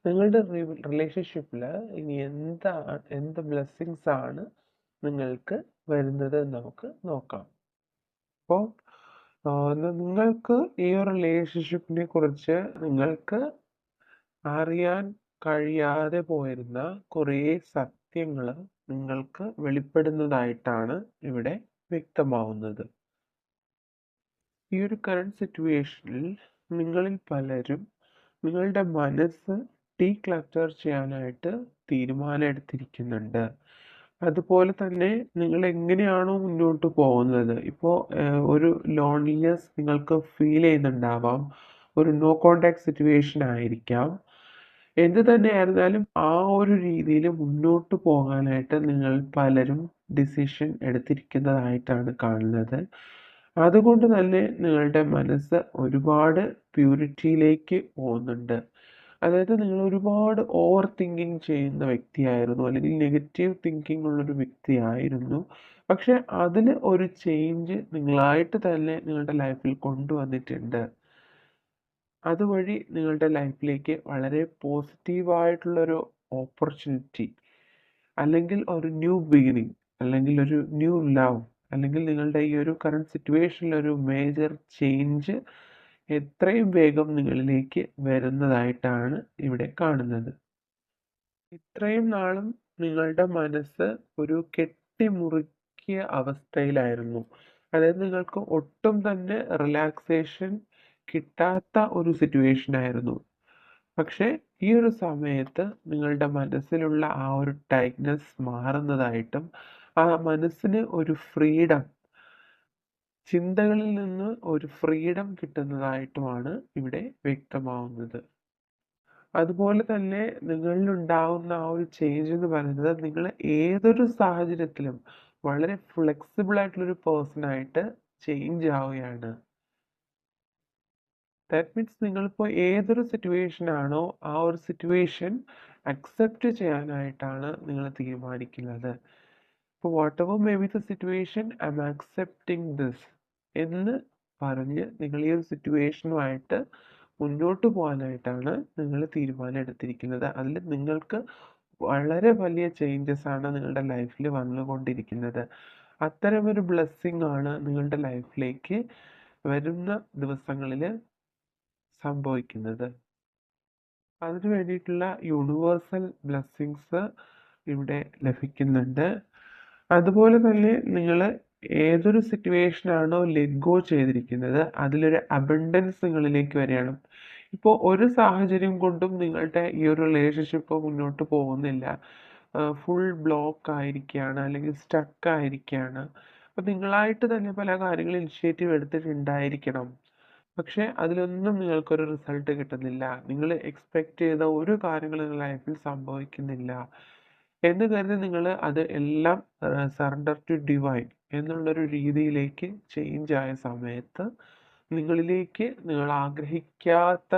നിങ്ങളുടെ റിലേഷൻഷിപ്പിൽ ഇനി എന്ത് ബ്ലെസ്സിങ്സ് ആണ് നിങ്ങൾക്ക് വരുന്നത് എന്ന് നമുക്ക് നോക്കാം. അപ്പോൾ നിങ്ങൾക്ക് ഈ ഒരു റിലേഷൻഷിപ്പിനെ കുറിച്ച് നിങ്ങൾക്ക് അറിയാൻ കഴിയാതെ പോയിരുന്ന കുറേ സത്യങ്ങൾ നിങ്ങൾക്ക് വെളിപ്പെടുന്നതായിട്ടാണ് ഇവിടെ വ്യക്തമാവുന്നത്. ഈ ഒരു കറണ്ട് സിറ്റുവേഷനിൽ നിങ്ങളിൽ പലരും നിങ്ങളുടെ മനസ്സ് ഡീക്ലറ്റർ ചെയ്യാനായിട്ട് തീരുമാനം എടുത്തിരിക്കുന്നുണ്ട്. അതുപോലെ തന്നെ നിങ്ങൾ എങ്ങനെയാണോ മുന്നോട്ട് പോകുന്നത്, ഇപ്പോൾ ഒരു ലോൺലിനെസ് നിങ്ങൾക്ക് ഫീൽ ചെയ്യുന്നുണ്ടാവാം, ഒരു നോ കോണ്ടാക്ട് സിറ്റുവേഷൻ ആയിരിക്കാം. എന്ത് തന്നെയായിരുന്നാലും ആ ഒരു രീതിയിൽ മുന്നോട്ട് പോകാനായിട്ട് നിങ്ങൾ പലരും ഡിസിഷൻ എടുത്തിരിക്കുന്നതായിട്ടാണ് കാണുന്നത്. അതുകൊണ്ട് തന്നെ നിങ്ങളുടെ മനസ്സ് ഒരുപാട് പ്യൂരിറ്റിയിലേക്ക് പോകുന്നുണ്ട്. അതായത് നിങ്ങൾ ഒരുപാട് ഓവർ തിങ്കിങ് ചെയ്യുന്ന വ്യക്തിയായിരുന്നു, അല്ലെങ്കിൽ നെഗറ്റീവ് തിങ്കിങ് ഉള്ളൊരു വ്യക്തിയായിരുന്നു. പക്ഷെ അതിൽ ഒരു ചേഞ്ച് നിങ്ങളായിട്ട് തന്നെ നിങ്ങളുടെ ലൈഫിൽ കൊണ്ടുവന്നിട്ടുണ്ട്. അതുവഴി നിങ്ങളുടെ ലൈഫിലേക്ക് വളരെ പോസിറ്റീവായിട്ടുള്ളൊരു ഓപ്പർച്യൂണിറ്റി, അല്ലെങ്കിൽ ഒരു ന്യൂ ബിഗിനിങ്, അല്ലെങ്കിൽ ഒരു ന്യൂ ലവ്, അല്ലെങ്കിൽ നിങ്ങളുടെ ഈ ഒരു കറണ്ട് സിറ്റുവേഷനിൽ ഒരു മേജർ ചേഞ്ച് എത്രയും വേഗം നിങ്ങളിലേക്ക് വരുന്നതായിട്ടാണ് ഇവിടെ കാണുന്നത്. ഇത്രയും നാളും നിങ്ങളുടെ മനസ്സ് ഒരു കെട്ടിമുറുക്കിയ അവസ്ഥയിലായിരുന്നു. അതായത് നിങ്ങൾക്ക് ഒട്ടും തന്നെ റിലാക്സേഷൻ കിട്ടാത്ത ഒരു സിറ്റുവേഷൻ ആയിരുന്നു. പക്ഷേ ഈ ഒരു സമയത്ത് നിങ്ങളുടെ മനസ്സിലുള്ള ആ ഒരു ടൈറ്റ്നെസ് മാറുന്നതായിട്ടും ആ മനസ്സിന് ഒരു ഫ്രീഡം, ചിന്തകളിൽ നിന്ന് ഒരു ഫ്രീഡം കിട്ടുന്നതായിട്ടുമാണ് ഇവിടെ വ്യക്തമാവുന്നത്. അതുപോലെ തന്നെ നിങ്ങളിലുണ്ടാവുന്ന ആ ഒരു ചേഞ്ച് എന്ന് പറയുന്നത്, നിങ്ങൾ ഏതൊരു സാഹചര്യത്തിലും വളരെ ഫ്ലെക്സിബിൾ ആയിട്ടുള്ളൊരു പേഴ്സണായിട്ട് ചേഞ്ച് ആവുകയാണ്. ദാറ്റ് മീൻസ് നിങ്ങളിപ്പോൾ ഏതൊരു സിറ്റുവേഷൻ ആണോ ആ ഒരു സിറ്റുവേഷൻ അക്സെപ്റ്റ് ചെയ്യാനായിട്ടാണ് നിങ്ങൾ തീരുമാനിക്കുന്നത്. ഇപ്പോൾ what ever may be the situation, I M accepting this എന്ന് പറഞ്ഞ് നിങ്ങൾ ഈ ഒരു സിറ്റുവേഷനുമായിട്ട് മുന്നോട്ട് പോകാനായിട്ടാണ് നിങ്ങൾ തീരുമാനം എടുത്തിരിക്കുന്നത്. അതിൽ നിങ്ങൾക്ക് വളരെ വലിയ ചേഞ്ചസ് ആണ് നിങ്ങളുടെ ലൈഫിൽ വന്നുകൊണ്ടിരിക്കുന്നത്. അത്തരമൊരു ബ്ലെസ്സിങ് ആണ് നിങ്ങളുടെ ലൈഫിലേക്ക് വരുന്ന ദിവസങ്ങളിൽ സംഭവിക്കുന്നത്. അതിന് വേണ്ടിയിട്ടുള്ള യൂണിവേഴ്സൽ ബ്ലെസ്സിങ്സ് ഇവിടെ ലഭിക്കുന്നുണ്ട്. അതുപോലെ തന്നെ നിങ്ങൾ ഏതൊരു സിറ്റുവേഷനാണോ ലെറ്റ് ഗോ ചെയ്തിരിക്കുന്നത്, അതിലൊരു അബണ്ടൻസ് നിങ്ങളിലേക്ക് വരികയാണ്. ഇപ്പോൾ ഒരു സാഹചര്യം കൊണ്ടും നിങ്ങളുടെ ഈ ഒരു റിലേഷൻഷിപ്പ് മുന്നോട്ട് പോകുന്നില്ല, ഫുൾ ബ്ലോക്ക് ആയിരിക്കുകയാണ്, അല്ലെങ്കിൽ സ്റ്റക്ക് ആയിരിക്കുകയാണ്. അപ്പോൾ നിങ്ങളായിട്ട് തന്നെ പല കാര്യങ്ങളും ഇനിഷ്യേറ്റീവ് എടുത്തിട്ടുണ്ടായിരിക്കണം. പക്ഷേ അതിലൊന്നും നിങ്ങൾക്കൊരു റിസൾട്ട് കിട്ടുന്നില്ല. നിങ്ങൾ എക്സ്പെക്റ്റ് ചെയ്ത ഒരു കാര്യങ്ങളും നിങ്ങളുടെ ലൈഫിൽ സംഭവിക്കുന്നില്ല എന്ന് കരുതി നിങ്ങൾ അത് എല്ലാം സറണ്ടർ ടു ഡിവൈൻ എന്നുള്ളൊരു രീതിയിലേക്ക് ചേഞ്ച് ആയ സമയത്ത് നിങ്ങളിലേക്ക് നിങ്ങൾ ആഗ്രഹിക്കാത്ത,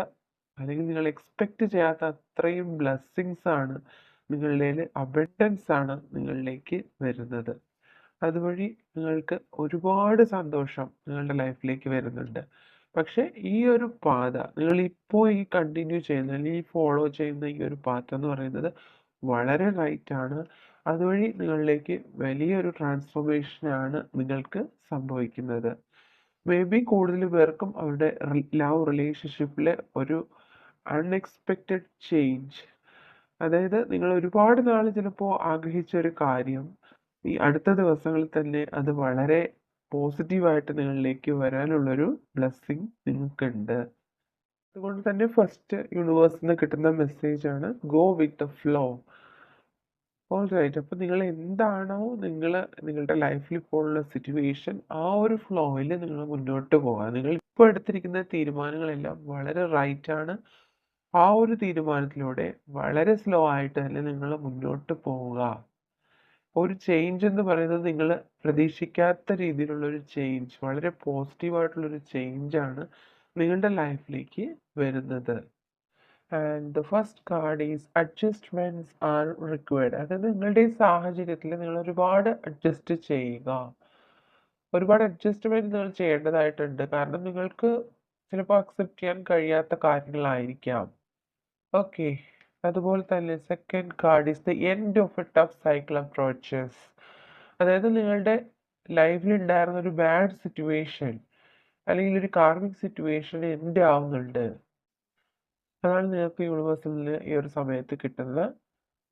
അല്ലെങ്കിൽ നിങ്ങൾ എക്സ്പെക്റ്റ് ചെയ്യാത്ത അത്രയും ബ്ലെസ്സിങ്സ് ആണ് നിങ്ങളുടെ അബണ്ടൻസ് ആണ് നിങ്ങളിലേക്ക് വരുന്നത്. അതുവഴി നിങ്ങൾക്ക് ഒരുപാട് സന്തോഷം നിങ്ങളുടെ ലൈഫിലേക്ക് വരുന്നുണ്ട്. പക്ഷേ ഈ ഒരു പാത നിങ്ങൾ ഇപ്പോൾ ഈ കണ്ടിന്യൂ ചെയ്യുന്ന, അല്ലെങ്കിൽ ഈ ഫോളോ ചെയ്യുന്ന ഈ ഒരു പാത്ത് എന്ന് പറയുന്നത് വളരെ റൈറ്റ് ആണ്. അതുവഴി നിങ്ങളിലേക്ക് വലിയൊരു ട്രാൻസ്ഫോർമേഷനാണ് നിങ്ങൾക്ക് സംഭവിക്കുന്നത്. മേ ബി കൂടുതൽ പേർക്കും അവരുടെ ലവ് റിലേഷൻഷിപ്പിലെ ഒരു അൺഎക്സ്പെക്റ്റഡ് ചേഞ്ച്, അതായത് നിങ്ങൾ ഒരുപാട് നാൾ ചിലപ്പോൾ ആഗ്രഹിച്ച ഒരു കാര്യം ഈ അടുത്ത ദിവസങ്ങളിൽ തന്നെ അത് വളരെ പോസിറ്റീവായിട്ട് നിങ്ങളിലേക്ക് വരാനുള്ളൊരു ബ്ലെസ്സിങ് നിങ്ങൾക്കുണ്ട്. അതുകൊണ്ട് തന്നെ ഫസ്റ്റ് യൂണിവേഴ്സിൽ നിന്ന് കിട്ടുന്ന മെസ്സേജാണ് go with the flow. All right. അപ്പോൾ നിങ്ങൾ എന്താണോ നിങ്ങളുടെ ലൈഫിൽ ഇപ്പോൾ ഉള്ള സിറ്റുവേഷൻ, ആ ഒരു ഫ്ലോയിൽ നിങ്ങൾ മുന്നോട്ട് പോവുക. നിങ്ങൾ ഇപ്പോൾ എടുത്തിരിക്കുന്ന തീരുമാനങ്ങളെല്ലാം വളരെ റൈറ്റ് ആണ്. ആ ഒരു തീരുമാനത്തിലൂടെ വളരെ സ്ലോ ആയിട്ട് തന്നെ നിങ്ങൾ മുന്നോട്ട് പോവുക. ഒരു ചേഞ്ച് എന്ന് പറയുന്നത് നിങ്ങൾ പ്രതീക്ഷിക്കാത്ത രീതിയിലുള്ളൊരു ചേഞ്ച്, വളരെ പോസിറ്റീവായിട്ടുള്ളൊരു ചേഞ്ചാണ് നിങ്ങളുടെ ലൈഫിലേക്ക് വരുന്നത്. And the first card is adjustments are required. അതായത് നിങ്ങളുടെ ഈ സാഹചര്യത്തിൽ നിങ്ങൾ ഒരുപാട് അഡ്ജസ്റ്റ് ചെയ്യുക. ഒരുപാട് അഡ്ജസ്റ്റ്മെൻറ്റ് നിങ്ങൾ ചെയ്യേണ്ടതായിട്ടുണ്ട്. കാരണം നിങ്ങൾക്ക് ചിലപ്പോൾ അക്സെപ്റ്റ് ചെയ്യാൻ കഴിയാത്ത കാര്യങ്ങളായിരിക്കാം. ഓക്കെ. അതുപോലെ തന്നെ second card is the end of A tough cycle approaches. അതായത് നിങ്ങളുടെ ലൈഫിലുണ്ടായിരുന്ന ഒരു ബാഡ് സിറ്റുവേഷൻ അല്ലെങ്കിൽ ഒരു കാർമിക് സിറ്റുവേഷൻ എൻഡ് ആവുന്നുണ്ട്. അതാണ് നിങ്ങൾക്ക് യൂണിവേഴ്സിൽ നിന്ന് ഈ ഒരു സമയത്ത് കിട്ടുന്ന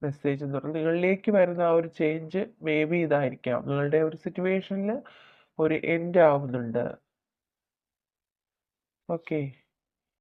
മെസ്സേജ് എന്ന് പറയുന്നത്. നിങ്ങളിലേക്ക് വരുന്ന ആ ഒരു ചേഞ്ച് മേ ബി ഇതായിരിക്കാം, നിങ്ങളുടെ ഒരു സിറ്റുവേഷനിൽ ഒരു എൻഡ് ആവുന്നുണ്ട്. ഓക്കെ.